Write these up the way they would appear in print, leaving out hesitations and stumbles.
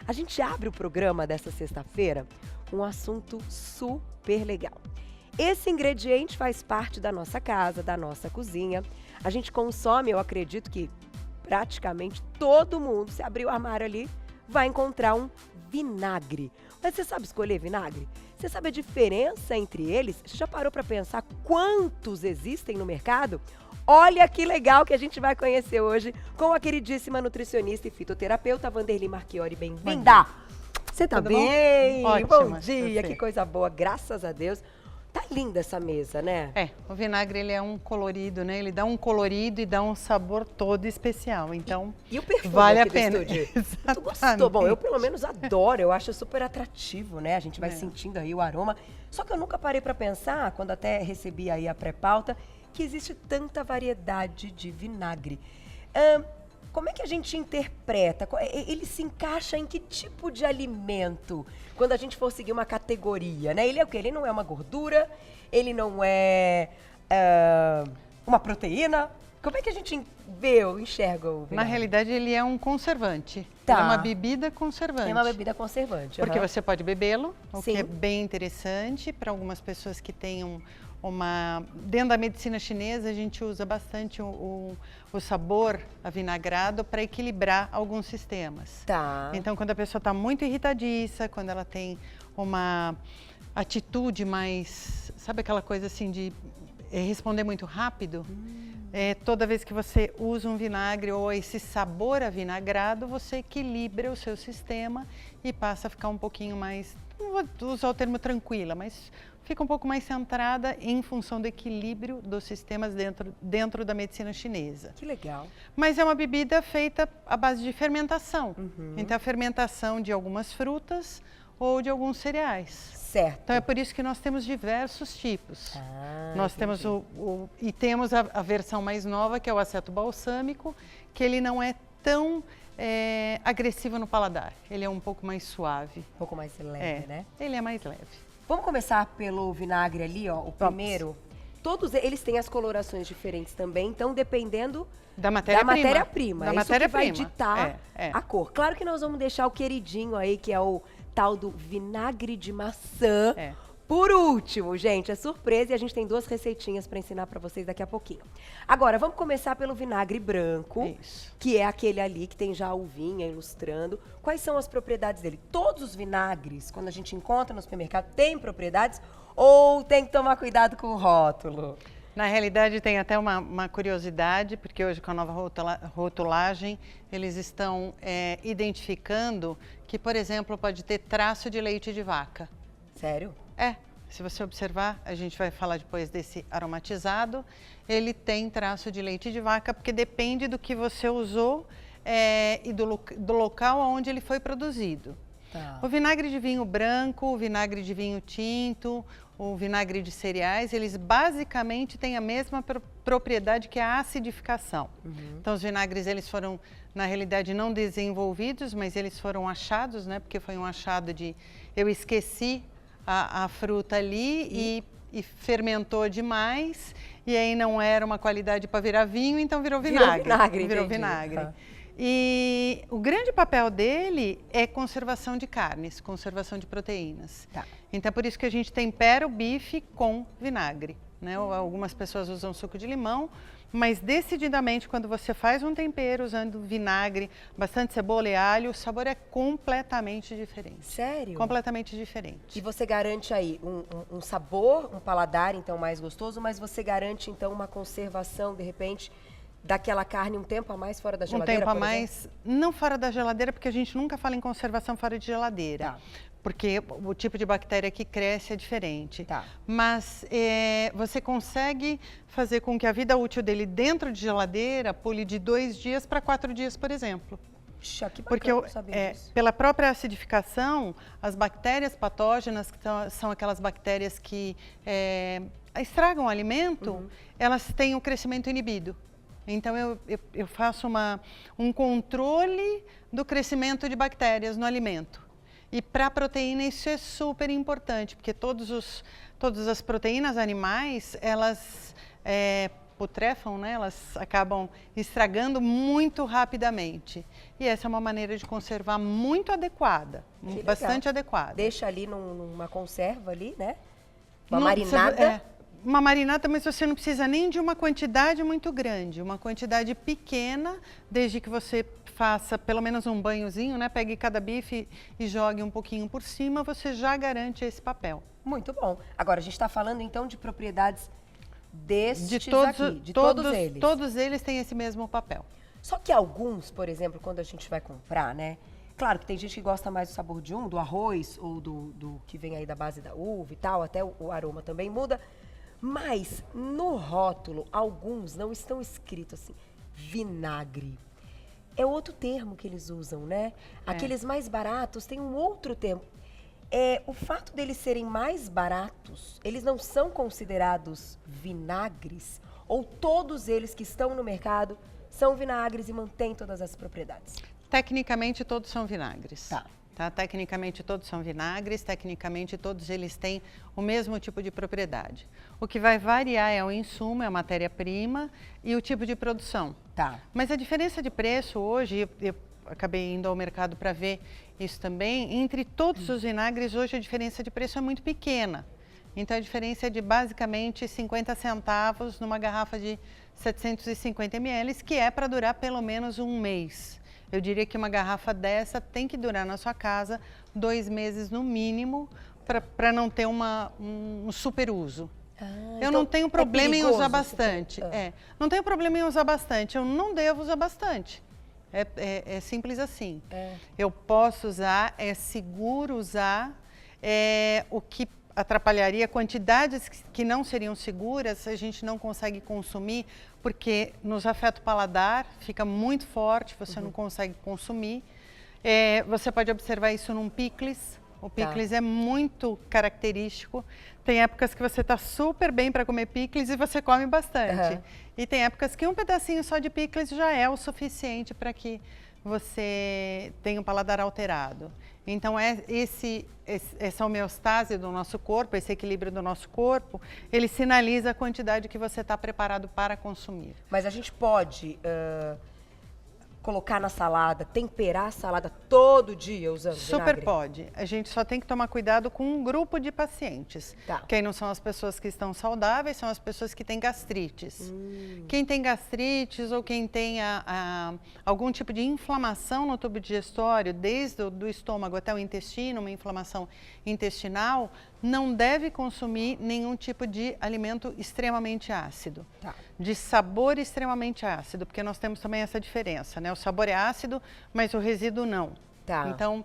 A gente abre o programa dessa sexta-feira com um assunto super legal. Esse ingrediente faz parte da nossa casa, da nossa cozinha. A gente consome, eu acredito que praticamente todo mundo, se abrir o armário ali, vai encontrar um vinagre. Mas você sabe escolher vinagre? Você sabe a diferença entre eles? Você já parou para pensar quantos existem no mercado? Olha que legal que a gente vai conhecer hoje com a queridíssima nutricionista e fitoterapeuta Wanderly Marchiori. Bem-vinda! Você tá Tudo bem? bom? Ótima, Bom dia, você. que coisa boa, graças a Deus. Tá linda essa mesa, né? É, o vinagre ele é um colorido, né? Ele dá um colorido e dá um sabor todo especial, então E o perfume vale aqui a pena. do estúdio? Tu Exatamente. gostou? Bom, eu pelo menos adoro, eu acho super atrativo, né? A gente vai É. sentindo aí o aroma. Só que eu nunca parei pra pensar, quando até recebi aí a pré-pauta, que existe tanta variedade de vinagre. Como é que a gente interpreta? Ele se encaixa em que tipo de alimento? Quando a gente for seguir uma categoria, né? Ele é o quê? Ele não é uma gordura, ele não é uma proteína. Como é que a gente enxerga o vinagre? Na realidade, ele é um conservante. Tá. Ele é uma bebida conservante. É uma bebida conservante. Porque aham. você pode bebê-lo, o Sim. que é bem interessante para algumas pessoas que tenham uma... Dentro da medicina chinesa, a gente usa bastante o sabor avinagrado para equilibrar alguns sistemas. Tá. Então, quando a pessoa está muito irritadiça, quando ela tem uma atitude mais... Sabe aquela coisa assim de responder muito rápido? Toda vez que você usa um vinagre ou esse sabor avinagrado, você equilibra o seu sistema e passa a ficar um pouquinho mais... Não vou usar o termo tranquila, mas fica um pouco mais centrada em função do equilíbrio dos sistemas dentro da medicina chinesa. Que legal. Mas é uma bebida feita à base de fermentação. Uhum. Então, a fermentação de algumas frutas ou de alguns cereais. Certo. Então, é por isso que nós temos diversos tipos. Nós entendi. temos a versão mais nova, que é o aceto balsâmico, que ele não é tão agressivo no paladar. Ele é um pouco mais suave. Um pouco mais leve, né? Ele é mais leve. Vamos começar pelo vinagre ali, ó, o Vamos. primeiro. Todos eles têm as colorações diferentes também, então dependendo Da matéria-prima. matéria-prima. Da É isso que vai matéria-prima. ditar É. a cor. Claro que nós vamos deixar o queridinho aí, que é o tal do vinagre de maçã. É. Por último, gente, é surpresa e a gente tem duas receitinhas para ensinar para vocês daqui a pouquinho. Agora, vamos começar pelo vinagre branco, Isso. que é aquele ali que tem já a uvinha ilustrando. Quais são as propriedades dele? Todos os vinagres, quando a gente encontra no supermercado, têm propriedades ou tem que tomar cuidado com o rótulo? Na realidade, tem até uma curiosidade, porque hoje com a nova rotulagem, eles estão identificando que, por exemplo, pode ter traço de leite de vaca. Sério? Se você observar, a gente vai falar depois desse aromatizado, ele tem traço de leite de vaca, porque depende do que você usou e do local onde ele foi produzido. Tá. O vinagre de vinho branco, o vinagre de vinho tinto, o vinagre de cereais, eles basicamente têm a mesma propriedade que a acidificação. Então, os vinagres, eles foram, na realidade, não desenvolvidos, mas eles foram achados, né? Porque foi um achado de... Eu esqueci a fruta ali e fermentou demais, e aí não era uma qualidade para virar vinho, então virou vinagre. Virou entendi. vinagre. Tá. E o grande papel dele é conservação de carnes, conservação de proteínas. Tá. Então, é por isso que a gente tempera o bife com vinagre, né? Algumas pessoas usam suco de limão, mas decididamente quando você faz um tempero usando vinagre, bastante cebola e alho, o sabor é completamente diferente. Sério? Completamente diferente. E você garante aí um sabor, um paladar, então, mais gostoso, mas você garante, então, uma conservação, de repente, daquela carne um tempo a mais fora da Um geladeira, tempo a por mais, não fora da geladeira, porque a gente nunca fala em conservação fora de geladeira. Tá. Porque o tipo de bactéria que cresce é diferente. Tá. Mas você consegue fazer com que a vida útil dele dentro de geladeira pule de 2 dias para 4 dias, por exemplo. Puxa, que Porque bacana saber disso. pela própria acidificação, as bactérias patógenas, que são aquelas bactérias que estragam o alimento, elas têm o crescimento inibido. Então, eu faço um controle do crescimento de bactérias no alimento. E para a proteína isso é super importante, porque todas as proteínas animais, elas putrefam, né? Elas acabam estragando muito rapidamente. E essa é uma maneira de conservar muito adequada, bastante adequada. Deixa ali numa conserva ali, né? Uma marinada. Uma marinada, mas você não precisa nem de uma quantidade muito grande, uma quantidade pequena, desde que você faça pelo menos um banhozinho, né? Pegue cada bife e jogue um pouquinho por cima, você já garante esse papel. Muito bom. Agora, a gente está falando então de propriedades destes de todos eles. Todos eles têm esse mesmo papel. Só que alguns, por exemplo, quando a gente vai comprar, né? Claro que tem gente que gosta mais do sabor de do arroz, ou do que vem aí da base da uva e tal, até o aroma também muda. Mas no rótulo, alguns não estão escritos assim, vinagre. É outro termo que eles usam, né? Aqueles mais baratos têm um outro termo. O fato deles serem mais baratos, eles não são considerados vinagres? Ou todos eles que estão no mercado são vinagres e mantêm todas as propriedades? Tecnicamente, todos são vinagres. Tá. Tecnicamente, todos são vinagres, tecnicamente, todos eles têm o mesmo tipo de propriedade. O que vai variar é o insumo, é a matéria-prima e o tipo de produção. Tá. Mas a diferença de preço hoje, eu acabei indo ao mercado para ver isso também, entre todos os vinagres, hoje a diferença de preço é muito pequena. Então, a diferença é de basicamente 50 centavos numa garrafa de 750 ml, que é para durar pelo menos um mês. Eu diria que uma garrafa dessa tem que durar na sua casa 2 meses no mínimo, para não ter um super uso. Eu não tenho problema em usar bastante. Não tenho problema em usar bastante, eu não devo usar bastante. É simples assim. Eu posso usar, é seguro usar, o que atrapalharia, quantidades que não seriam seguras, a gente não consegue consumir, porque nos afeta o paladar, fica muito forte, você não consegue consumir. Você pode observar isso num picles. O picles é muito característico. Tem épocas que você está super bem para comer picles e você come bastante. E tem épocas que um pedacinho só de picles já é o suficiente para que você tenha um paladar alterado. Então, essa homeostase do nosso corpo, esse equilíbrio do nosso corpo, ele sinaliza a quantidade que você está preparado para consumir. Mas a gente pode colocar na salada, temperar a salada todo dia usando vinagre? Super pode. A gente só tem que tomar cuidado com um grupo de pacientes. Quem não são as pessoas que estão saudáveis, são as pessoas que têm gastrites. Quem tem gastrites ou quem tem algum tipo de inflamação no tubo digestório, desde o estômago até o intestino, uma inflamação intestinal, não deve consumir nenhum tipo de alimento extremamente ácido. De sabor extremamente ácido, porque nós temos também essa diferença, né? O sabor é ácido, mas o resíduo não. Então,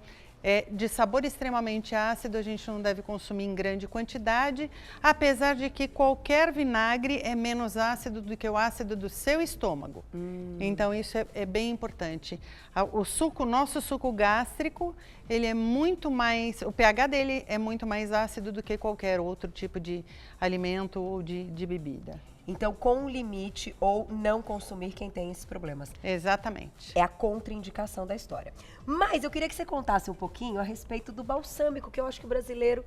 de sabor extremamente ácido, a gente não deve consumir em grande quantidade, apesar de que qualquer vinagre é menos ácido do que o ácido do seu estômago. Então, isso é bem importante. Nosso suco gástrico, ele é muito mais, o pH dele é muito mais ácido do que qualquer outro tipo de alimento ou de bebida. Então, com limite ou não consumir quem tem esses problemas. Exatamente. É a contraindicação da história. Mas eu queria que você contasse um pouquinho a respeito do balsâmico, que eu acho que o brasileiro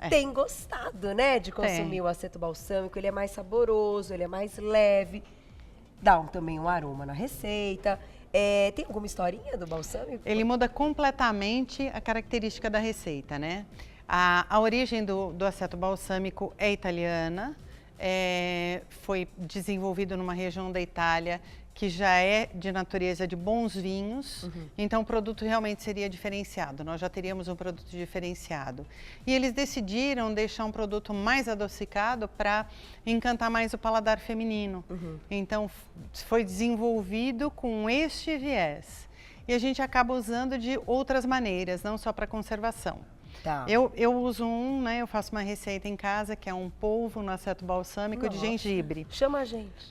tem gostado, né, de consumir o aceto balsâmico. Ele é mais saboroso, ele é mais leve, dá também um aroma na receita. Tem alguma historinha do balsâmico? Ele muda completamente a característica da receita, né? A origem do aceto balsâmico é italiana. Foi desenvolvido numa região da Itália que já é de natureza de bons vinhos, então o produto realmente seria diferenciado, nós já teríamos um produto diferenciado. E eles decidiram deixar um produto mais adocicado para encantar mais o paladar feminino. Então foi desenvolvido com este viés. E a gente acaba usando de outras maneiras, não só para conservação. Eu uso né? Eu faço uma receita em casa que é um polvo no aceto balsâmico de gengibre. Chama a gente.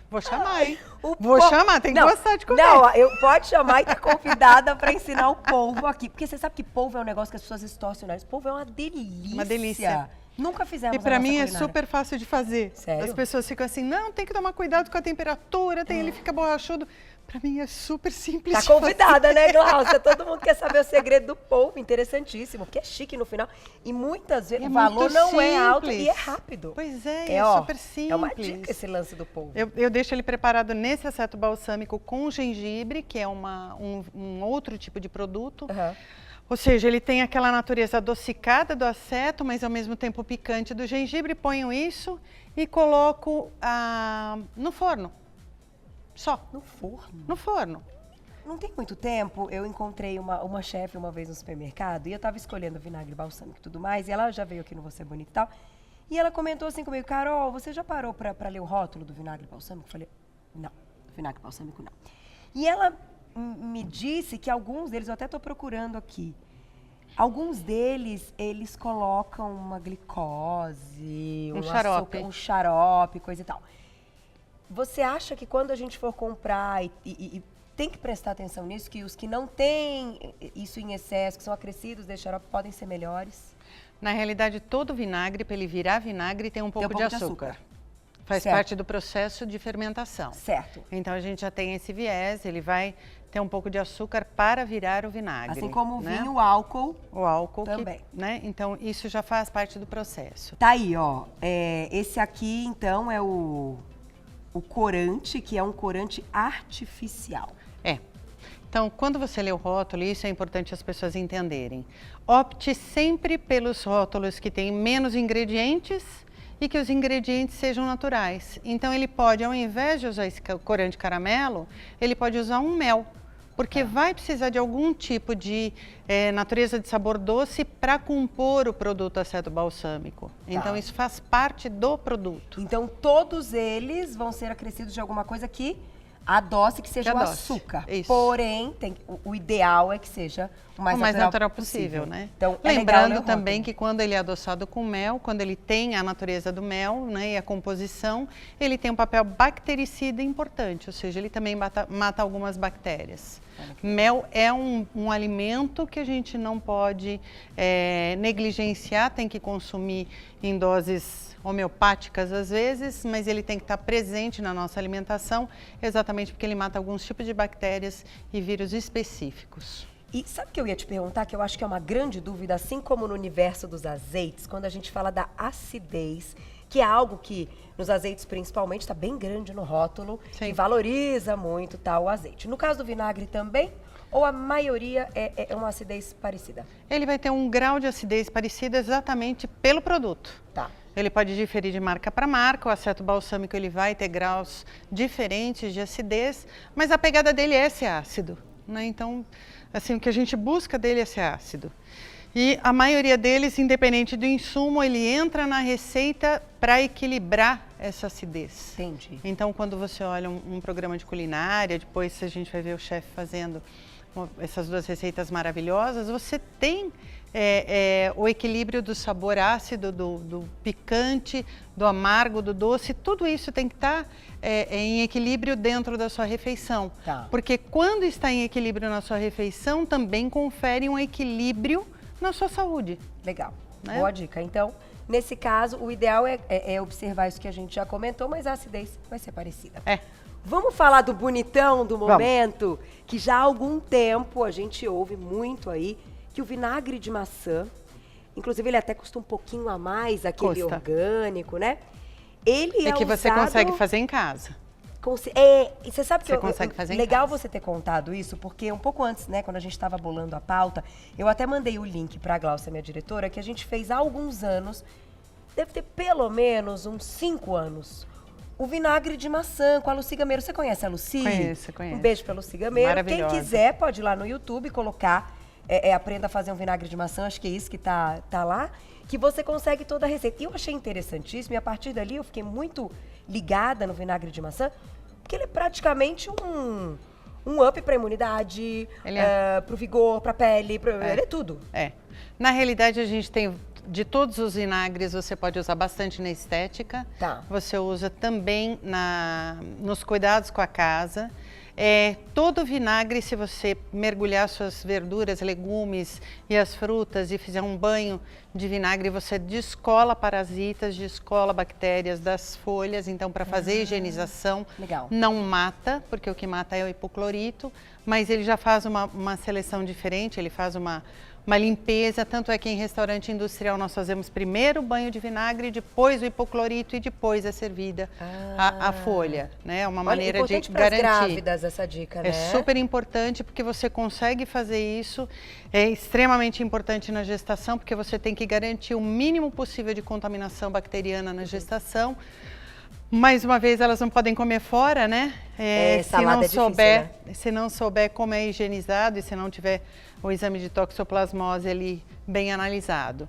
Vou chamar, hein? Vou chamar, tem que gostar de comer. Não, pode chamar e tá convidada para ensinar o polvo aqui. Porque você sabe que polvo é um negócio que as pessoas distorcem o nariz. Polvo é uma delícia. Uma delícia. Nunca fizemos E para a nossa mim é culinária. super fácil de fazer. Sério? As pessoas ficam assim, não, tem que tomar cuidado com a temperatura, ele fica borrachudo. Para mim é super simples Tá de fazer. convidada, né, Glaucia? Todo mundo quer saber o segredo do polvo, interessantíssimo, porque é chique no final. E muitas vezes É o valor muito não é alto simples. e é rápido. Pois é, ó, super simples. É uma dica esse lance do polvo. Eu deixo ele preparado nesse aceto balsâmico com gengibre, que é um outro tipo de produto. Aham. Ou seja, ele tem aquela natureza adocicada do aceto, mas ao mesmo tempo picante do gengibre. Ponho isso e coloco no forno. Só. No forno? No forno. Não tem muito tempo, eu encontrei uma chefe uma vez no supermercado e eu tava escolhendo vinagre balsâmico e tudo mais, e ela já veio aqui no Você Bonito e tal, e ela comentou assim comigo, Carol, você já parou pra ler o rótulo do vinagre balsâmico? Eu falei, não, vinagre balsâmico não. E ela me disse que alguns deles, eu até tô procurando aqui, alguns deles, eles colocam uma glicose, Um açúcar, xarope. um xarope, coisa e tal. Você acha que quando a gente for comprar e tem que prestar atenção nisso, que os que não têm isso em excesso, que são acrescidos de xarope, podem ser melhores? Na realidade, todo vinagre, para ele virar vinagre, tem um pouco de açúcar. Faz Certo. parte do processo de fermentação. Certo. Então a gente já tem esse viés, ele vai ter um pouco de açúcar para virar o vinagre. Assim como o né? vinho, o álcool. O álcool também. né? Então isso já faz parte do processo. Tá aí, ó. Esse aqui, então, é o corante, que é um corante artificial. Então, quando você lê o rótulo, isso é importante as pessoas entenderem. Opte sempre pelos rótulos que têm menos ingredientes e que os ingredientes sejam naturais. Então, ele pode, ao invés de usar esse corante caramelo, ele pode usar um mel, porque vai precisar de algum tipo de natureza de sabor doce para compor o produto aceto balsâmico. Então, isso faz parte do produto. Então, todos eles vão ser acrescidos de alguma coisa que adoce, que seja o açúcar. Isso. Porém, o ideal é que seja o mais natural possível, né? Então, lembrando também que quando ele é adoçado com mel, quando ele tem a natureza do mel, né, e a composição, ele tem um papel bactericida importante, ou seja, ele também mata algumas bactérias. Mel é um alimento que a gente não pode negligenciar, tem que consumir em doses homeopáticas às vezes, mas ele tem que estar presente na nossa alimentação, exatamente porque ele mata alguns tipos de bactérias e vírus específicos. E sabe o que eu ia te perguntar, que eu acho que é uma grande dúvida, assim como no universo dos azeites, quando a gente fala da acidez, que é algo que nos azeites principalmente está bem grande no rótulo, Sim. e valoriza muito o azeite. No caso do vinagre também, ou a maioria é uma acidez parecida? Ele vai ter um grau de acidez parecido exatamente pelo produto. Tá. Ele pode diferir de marca para marca, o aceto balsâmico ele vai ter graus diferentes de acidez, mas a pegada dele é ser ácido, né? Então, assim, o que a gente busca dele é ser ácido. E a maioria deles, independente do insumo, ele entra na receita para equilibrar essa acidez. Entendi. Então, quando você olha um programa de culinária, depois a gente vai ver o chefe fazendo essas duas receitas maravilhosas, você tem o equilíbrio do sabor ácido, do picante, do amargo, do doce, tudo isso tem que estar em equilíbrio dentro da sua refeição. Tá. Porque quando está em equilíbrio na sua refeição, também confere um equilíbrio na sua saúde. Legal. Né? Boa dica. Então, nesse caso, o ideal é observar isso que a gente já comentou, mas a acidez vai ser parecida. Vamos falar do bonitão do momento, que já há algum tempo a gente ouve muito aí, que o vinagre de maçã, inclusive ele até custa um pouquinho a mais, aquele orgânico, né? Ele é que você consegue fazer em casa. E você sabe que você consegue fazer em legal casa. você ter contado isso, porque um pouco antes, né, quando a gente estava bolando a pauta, eu até mandei o link para a Glaucia, minha diretora, que a gente fez há alguns anos, deve ter pelo menos uns 5 anos, o vinagre de maçã com a Lucy Gameiro. Você conhece a Lucy? Conheço. Um beijo pra Lucy Gameiro. Quem Maravilhosa. quiser pode ir lá no YouTube e colocar, aprenda a fazer um vinagre de maçã, acho que é isso que tá lá, que você consegue toda a receita. E eu achei interessantíssimo e a partir dali eu fiquei muito ligada no vinagre de maçã, porque ele é praticamente um up para a imunidade, para o vigor, para a pele, ele é tudo. Na realidade, a gente tem, de todos os vinagres, você pode usar bastante na estética. Tá. Você usa também nos cuidados com a casa. Todo vinagre, se você mergulhar suas verduras, legumes e as frutas e fizer um banho de vinagre, você descola parasitas, descola bactérias das folhas. Então, para fazer higienização, legal. não mata, porque o que mata é o hipoclorito, mas ele já faz uma seleção diferente, ele faz uma limpeza. Tanto é que em restaurante industrial nós fazemos primeiro o banho de vinagre, depois o hipoclorito e depois é servida a folha, né? É uma maneira de garantir. Grávidas essa dica, né? É super importante porque você consegue fazer isso, é extremamente importante na gestação, porque você tem que garantir o mínimo possível de contaminação bacteriana na gestação. Mais uma vez, elas não podem comer fora, né? Se não souber como é higienizado e se não tiver o exame de toxoplasmose ali bem analisado.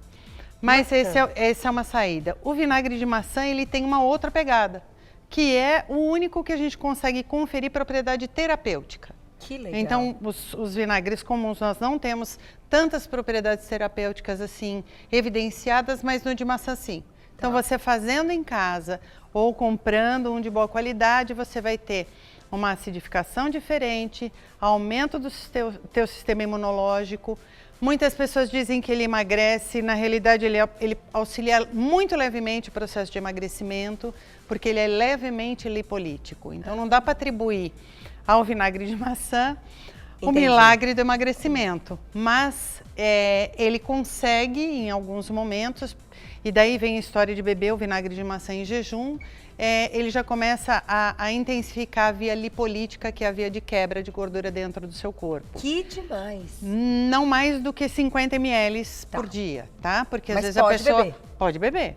Mas essa é uma saída. O vinagre de maçã, ele tem uma outra pegada, que é o único que a gente consegue conferir propriedade terapêutica. Que legal. Então, os vinagres comuns, nós não temos tantas propriedades terapêuticas assim evidenciadas, mas no de maçã sim. Então, você fazendo em casa ou comprando um de boa qualidade, você vai ter uma acidificação diferente, aumento do teu sistema imunológico. Muitas pessoas dizem que ele emagrece, na realidade ele auxilia muito levemente o processo de emagrecimento, porque ele é levemente lipolítico. Então não dá para atribuir ao vinagre de maçã o milagre do emagrecimento, mas ele consegue em alguns momentos, e daí vem a história de beber o vinagre de maçã em jejum, ele já começa a intensificar a via lipolítica, que é a via de quebra de gordura dentro do seu corpo. Que demais! Não mais do que 50 ml por dia, tá? Porque às vezes a pessoa pode beber.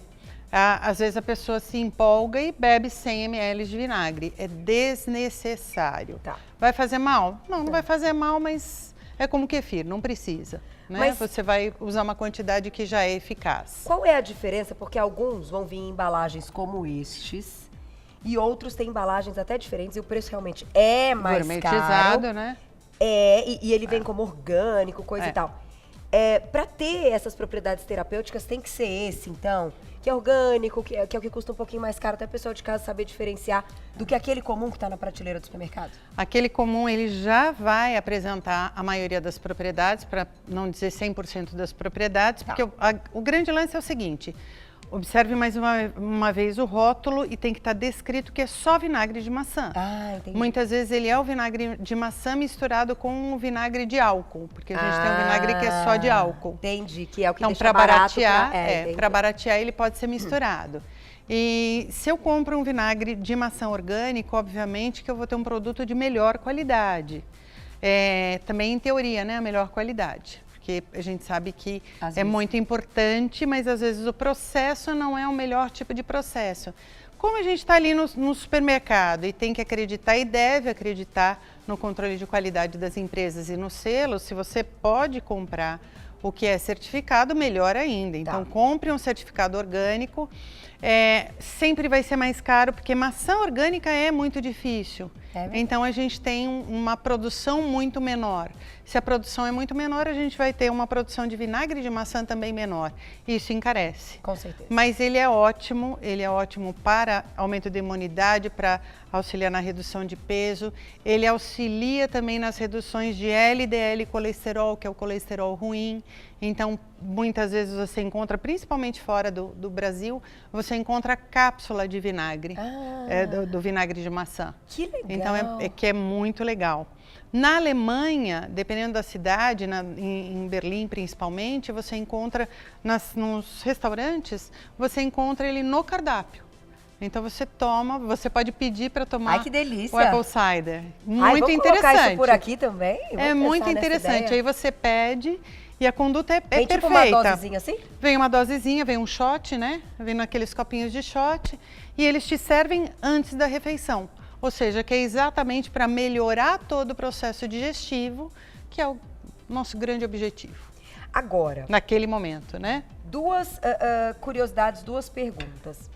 Às vezes a pessoa se empolga e bebe 100 ml de vinagre. É desnecessário. Tá. Vai fazer mal? Não vai fazer mal, mas é como kefir, não precisa. Né? Mas você vai usar uma quantidade que já é eficaz. Qual é a diferença? Porque alguns vão vir em embalagens como estes e outros têm embalagens até diferentes e o preço realmente é mais caro, né? E ele vem como orgânico, coisa e tal. Para ter essas propriedades terapêuticas tem que ser esse, então, que é orgânico, que é o que custa um pouquinho mais caro, até o pessoal de casa saber diferenciar do que aquele comum que está na prateleira do supermercado. Aquele comum, ele já vai apresentar a maioria das propriedades, para não dizer 100% das propriedades, porque o grande lance é o seguinte: observe mais uma vez o rótulo e tem que estar descrito que é só vinagre de maçã. Entendi. Muitas vezes ele é o vinagre de maçã misturado com o vinagre de álcool, porque a gente tem um vinagre que é só de álcool. Entendi, que é o que então, deixa barato. Para baratear ele pode ser misturado. E se eu compro um vinagre de maçã orgânico, obviamente que eu vou ter um produto de melhor qualidade. Também em teoria, né, a melhor qualidade. Porque a gente sabe que muito importante, mas às vezes o processo não é o melhor tipo de processo. Como a gente está ali no supermercado e tem que acreditar e deve acreditar no controle de qualidade das empresas e no selo, se você pode comprar o que é certificado, melhor ainda. Então, compre um certificado orgânico. Sempre vai ser mais caro, porque maçã orgânica é muito difícil. Então, a gente tem uma produção muito menor. Se a produção é muito menor, a gente vai ter uma produção de vinagre de maçã também menor. Isso encarece. Com certeza. Mas ele é ótimo para aumento da imunidade, para auxiliar na redução de peso. Ele auxilia também nas reduções de LDL colesterol, que é o colesterol ruim. Então, muitas vezes você encontra, principalmente fora do Brasil, você encontra a cápsula de vinagre, do vinagre de maçã. Que legal! Então, é muito legal. Na Alemanha, dependendo da cidade, em Berlim principalmente, você encontra nos restaurantes, você encontra ele no cardápio. Então você pode pedir para tomar. Ai, que delícia! O apple cider. Muito interessante. Colocar isso por aqui também? É muito interessante. Aí você pede e a conduta é perfeita. Vem tipo uma dosezinha assim? Vem uma dosezinha, vem um shot, né? Vem naqueles copinhos de shot e eles te servem antes da refeição. Ou seja, que é exatamente para melhorar todo o processo digestivo, que é o nosso grande objetivo. Agora, naquele momento, né? Duas curiosidades, duas perguntas.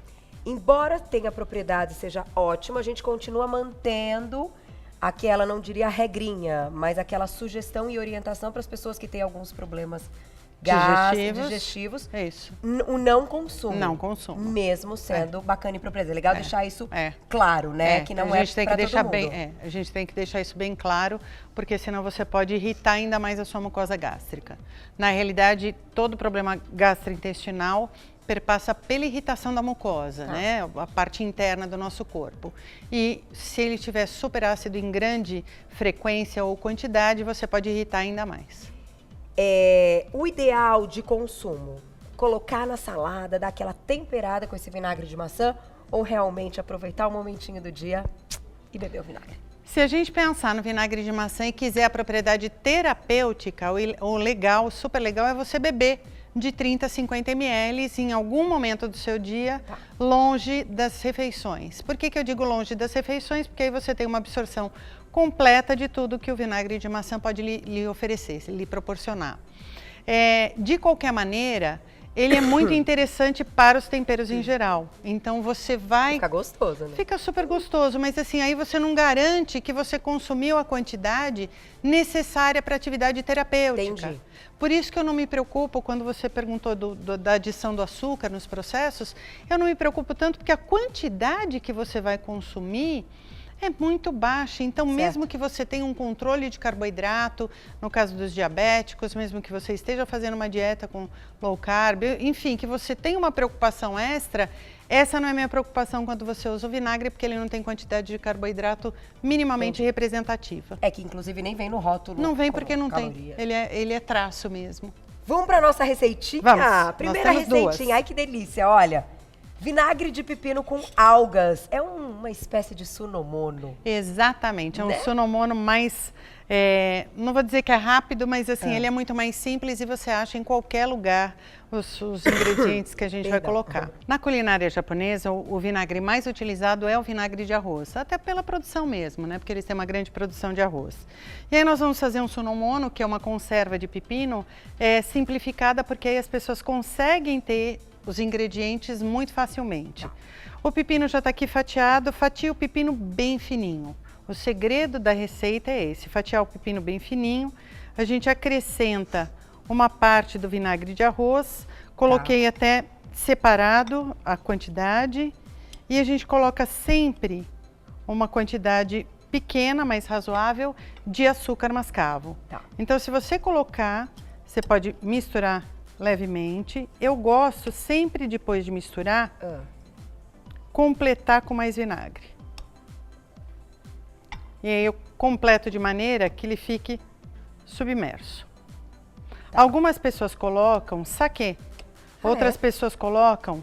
Embora tenha propriedade, seja ótima, a gente continua mantendo aquela, não diria regrinha, mas aquela sugestão e orientação para as pessoas que têm alguns problemas digestivos. Isso. O não consumo. Não consumo. Mesmo sendo bacana e para É legal deixar isso claro, né? Que não a gente tem que deixar todo mundo. a gente tem que deixar isso bem claro, porque senão você pode irritar ainda mais a sua mucosa gástrica. Na realidade, todo problema gastrointestinal perpassa pela irritação da mucosa, né? A parte interna do nosso corpo. E se ele tiver super ácido em grande frequência ou quantidade, você pode irritar ainda mais. O ideal de consumo, colocar na salada, dar aquela temperada com esse vinagre de maçã, ou realmente aproveitar o momentinho do dia e beber o vinagre? Se a gente pensar no vinagre de maçã e quiser a propriedade terapêutica, o legal, o super legal é você beber de 30 a 50 ml em algum momento do seu dia, longe das refeições. Por que eu digo longe das refeições? Porque aí você tem uma absorção completa de tudo que o vinagre de maçã pode lhe oferecer, lhe proporcionar. De qualquer maneira, ele é muito interessante para os temperos em geral. Então você vai... Fica gostoso, né? Fica super gostoso, mas assim, aí você não garante que você consumiu a quantidade necessária para a atividade terapêutica. Entendi. Por isso que eu não me preocupo, quando você perguntou da adição do açúcar nos processos, eu não me preocupo tanto porque a quantidade que você vai consumir é muito baixa. Então, mesmo que você tenha um controle de carboidrato, no caso dos diabéticos, mesmo que você esteja fazendo uma dieta com low carb, enfim, que você tenha uma preocupação extra, essa não é a minha preocupação quando você usa o vinagre, porque ele não tem quantidade de carboidrato minimamente representativa. Que inclusive nem vem no rótulo. Não vem porque não caloria. tem. Ele é traço mesmo. Vamos para nossa receitinha? Vamos. Primeira receitinha. Ai, que delícia. Olha, vinagre de pepino com algas. É uma espécie de sunomono. Exatamente. É um sunomono mais... não vou dizer que é rápido, mas assim, ele é muito mais simples e você acha em qualquer lugar os ingredientes que a gente vai colocar. Na culinária japonesa, o vinagre mais utilizado é o vinagre de arroz, até pela produção mesmo, né? Porque eles têm uma grande produção de arroz. E aí nós vamos fazer um sunomono, que é uma conserva de pepino, simplificada, porque aí as pessoas conseguem ter os ingredientes muito facilmente. O pepino já está aqui fatiado, fatia o pepino bem fininho. O segredo da receita é esse, fatiar o pepino bem fininho. A gente acrescenta uma parte do vinagre de arroz, coloquei até separado a quantidade e a gente coloca sempre uma quantidade pequena, mas razoável, de açúcar mascavo. Então, se você colocar, você pode misturar levemente. Eu gosto sempre, depois de misturar, completar com mais vinagre. E aí eu completo de maneira que ele fique submerso. Algumas pessoas colocam saquê, outras pessoas colocam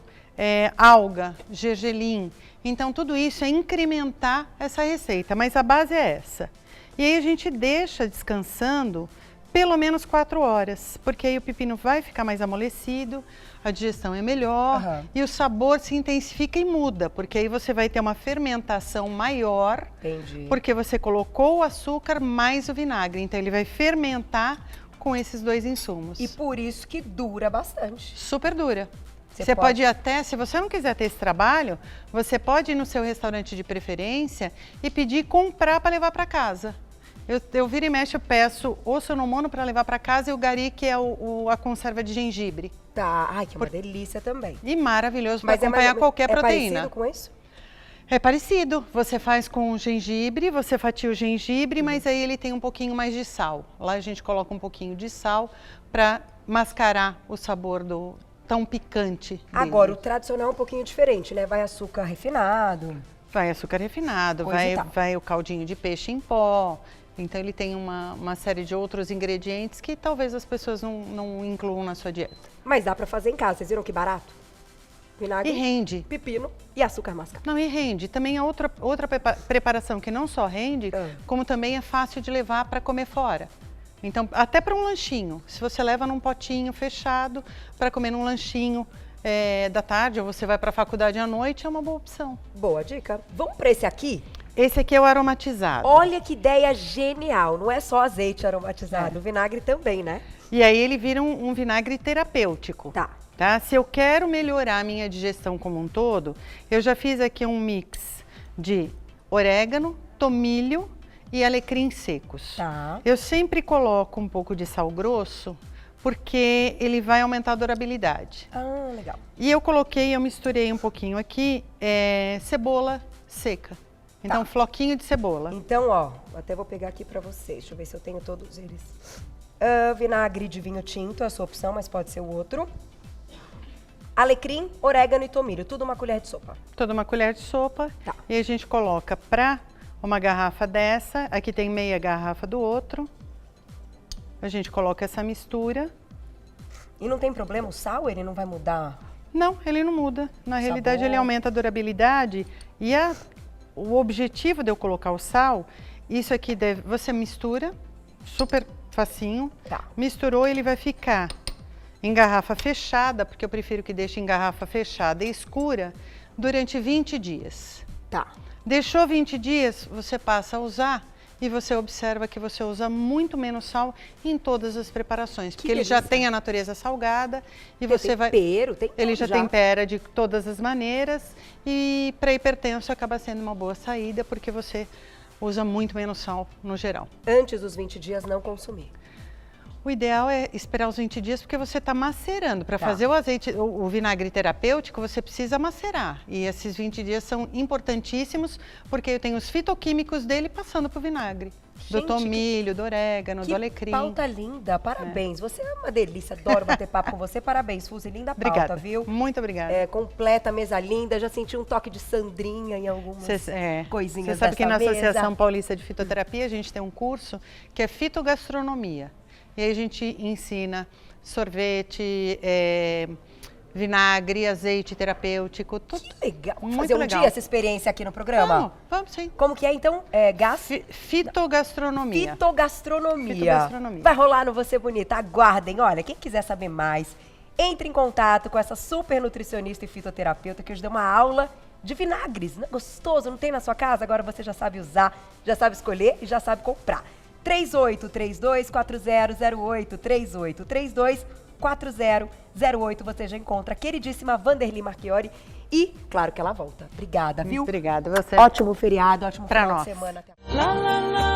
alga, gergelim. Então tudo isso é incrementar essa receita, mas a base é essa. E aí a gente deixa descansando pelo menos 4 horas, porque aí o pepino vai ficar mais amolecido, a digestão é melhor e o sabor se intensifica e muda, porque aí você vai ter uma fermentação maior, porque você colocou o açúcar mais o vinagre, então ele vai fermentar com esses dois insumos. E por isso que dura bastante. Super dura. Você pode até, se você não quiser ter esse trabalho, você pode ir no seu restaurante de preferência e pedir comprar para levar para casa. Eu vira e mexe, eu peço o sunomono para levar para casa e o gari, que é a conserva de gengibre. Ai, que é uma delícia também. E maravilhoso para acompanhar qualquer proteína. É parecido com isso? É parecido. Você faz com o gengibre, você fatia o gengibre, mas aí ele tem um pouquinho mais de sal. Lá a gente coloca um pouquinho de sal para mascarar o sabor tão picante dele. Agora, o tradicional é um pouquinho diferente, né? Vai açúcar refinado. Vai açúcar refinado, vai o caldinho de peixe em pó. Então ele tem uma série de outros ingredientes que talvez as pessoas não incluam na sua dieta. Mas dá para fazer em casa, vocês viram que barato? Vinagre, e rende. Pepino e açúcar mascavo. Não, e rende. Também é outra preparação que não só rende, como também é fácil de levar para comer fora. Então, até para um lanchinho. Se você leva num potinho fechado para comer num lanchinho da tarde, ou você vai para a faculdade à noite, é uma boa opção. Boa dica. Vamos para esse aqui? Esse aqui é o aromatizado. Olha que ideia genial. Não é só azeite aromatizado, o vinagre também, né? E aí ele vira um vinagre terapêutico. Tá? Se eu quero melhorar a minha digestão como um todo, eu já fiz aqui um mix de orégano, tomilho e alecrim secos. Eu sempre coloco um pouco de sal grosso porque ele vai aumentar a durabilidade. Ah, legal. E eu misturei um pouquinho aqui, cebola seca. Então, floquinho de cebola. Então, ó, até vou pegar aqui pra vocês. Deixa eu ver se eu tenho todos eles. Vinagre de vinho tinto é a sua opção, mas pode ser o outro. Alecrim, orégano e tomilho, tudo uma colher de sopa. Toda uma colher de sopa. Tá. E a gente coloca pra uma garrafa dessa, aqui tem meia garrafa do outro. A gente coloca essa mistura. E não tem problema, o sal, ele não vai mudar? Não, ele não muda. Na realidade, Sabor. ele aumenta a durabilidade. E o objetivo de eu colocar o sal, isso aqui você mistura, super facinho. Tá. Misturou, ele vai ficar em garrafa fechada, porque eu prefiro que deixe em garrafa fechada e escura, durante 20 dias. Tá. Deixou 20 dias, você passa a usar e você observa que você usa muito menos sal em todas as preparações, porque ele já delícia. tem a natureza salgada e Tem você vai... tempero, tem Ele tudo já tempera de todas as maneiras e para hipertenso acaba sendo uma boa saída, porque você usa muito menos sal no geral. Antes dos 20 dias, não consumir. O ideal é esperar os 20 dias, porque você está macerando. Para Tá. fazer o azeite, o vinagre terapêutico, você precisa macerar. E esses 20 dias são importantíssimos, porque eu tenho os fitoquímicos dele passando para o vinagre. Do Gente, tomilho, do orégano, do Que alecrim. pauta linda, parabéns. Você é uma delícia, adoro bater papo com você. Parabéns, Suzy, linda pauta, Obrigada, viu? muito obrigada. Completa, mesa linda, já senti um toque de Sandrinha em algumas coisinhas Você sabe que na dessa Associação mesa. Paulista de Fitoterapia a gente tem um curso que é fitogastronomia. E aí a gente ensina sorvete, vinagre, azeite terapêutico, tudo. Que legal. Vamos Muito fazer um legal. dia essa experiência aqui no programa? Vamos sim. Como que é, então? Fitogastronomia. Fitogastronomia. Fitogastronomia. Vai rolar no Você Bonita. Aguardem. Olha, quem quiser saber mais, entre em contato com essa super nutricionista e fitoterapeuta que hoje deu uma aula de vinagres. Não é gostoso? Não tem na sua casa? Agora você já sabe usar, já sabe escolher e já sabe comprar. 3832-4008, 3832-4008. Você já encontra a queridíssima Vanderly Marchiori e, claro que ela volta. Obrigada, viu? Obrigada, você. Ótimo feriado, ótimo Pra final nós. de semana. Até a... La la la